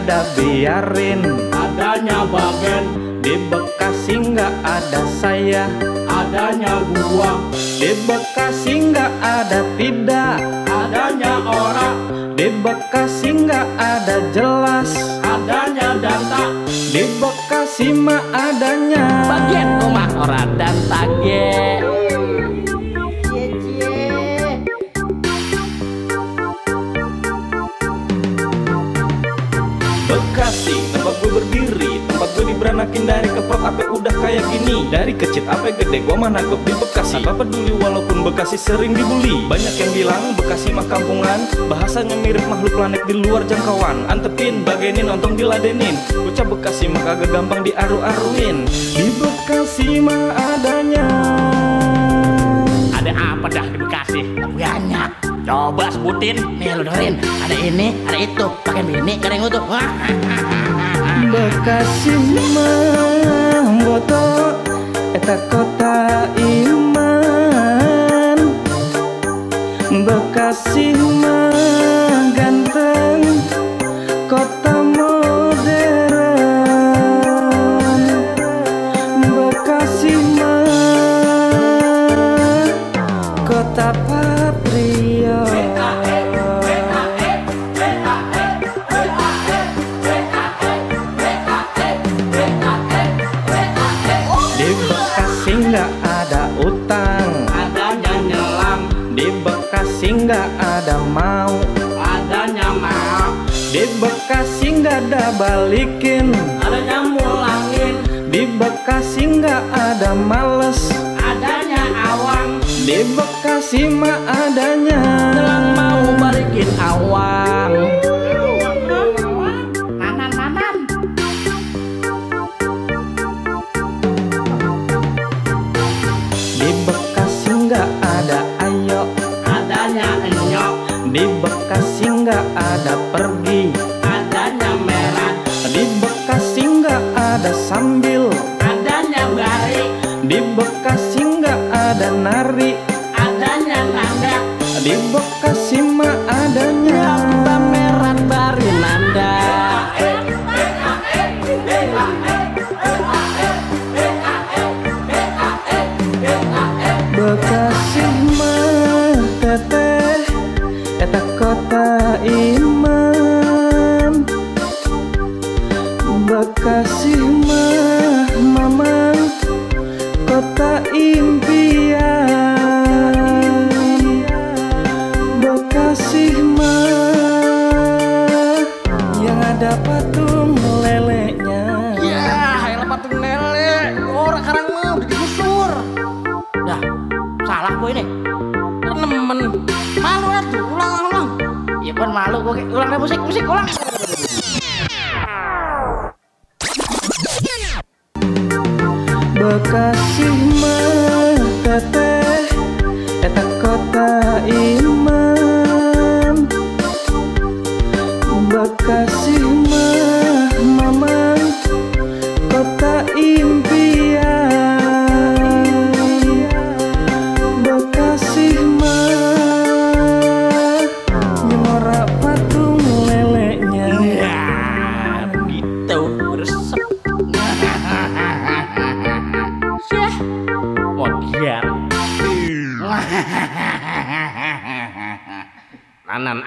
ada biarin, adanya Bagen. di Bekasi nggak ada saya, Adanya gua. di Bekasi nggak ada tidak, Adanya orang. di Bekasi nggak ada jelas, Adanya danta. di Bekasi mah adanya Bagian rumah orang dan tage. Bekasi, tempat gue berdiri, tempat gue diberanakin dari keprot ape udah kayak gini. Dari kecil ape gede gue mah nagep di Bekasi. Apa peduli walaupun Bekasi sering dibully. Banyak yang bilang Bekasi mah kampungan, bahasanya mirip makhluk planet di luar jangkauan. Antepin, bagenin, ontong diladenin, ucap Bekasi mah kagak gampang diaru-aruin. Di Bekasi mah adanya. Ada apa dah di Bekasi? Banyak. Coba sebutin, nih lu dengerin. Ada ini, ada itu. Pakai bini, ada yang utuh. Bekasi mah boto eta kota iman. Bekasi mah ganteng kota modern. Bekasi mah kota patriot. Di Bekasi nggak ada utang, Adanya nyelam. di Bekasi nggak ada mau, Adanya mau. di Bekasi nggak ada balikin, Adanya mulangin. di Bekasi nggak ada males, Adanya awang. di Bekasi mah adanya Telang mau balikin awang. Nanan. di Bekasi nggak ada ayo, Adanya enyok. di Bekasi nggak ada pergi, Adanya merah. di Bekasi nggak ada sambil, Adanya bari. di Bekasi nggak ada nari, Adanya nanda. di Bekasi mah adanya Pameran bari nanda. Bekasi mah teteh eta kota iman. Bekasi mah mamang kota impian. Bekasi mah yang ada patung lelenya. Ya, yang patung lele. Orang sekarang mah udah digusur. Dah, salah gue ini. Nemen. Malu atuh, ulang. Ya kan malu gue. Ulang deh musik, ulang. Bekasi mah teteh eta kota iman. Bekasi mah mamang kota impian. Bekasi mah nyora patung lelenya. Ya, begitu. Resep. Syah. Modern. Nanan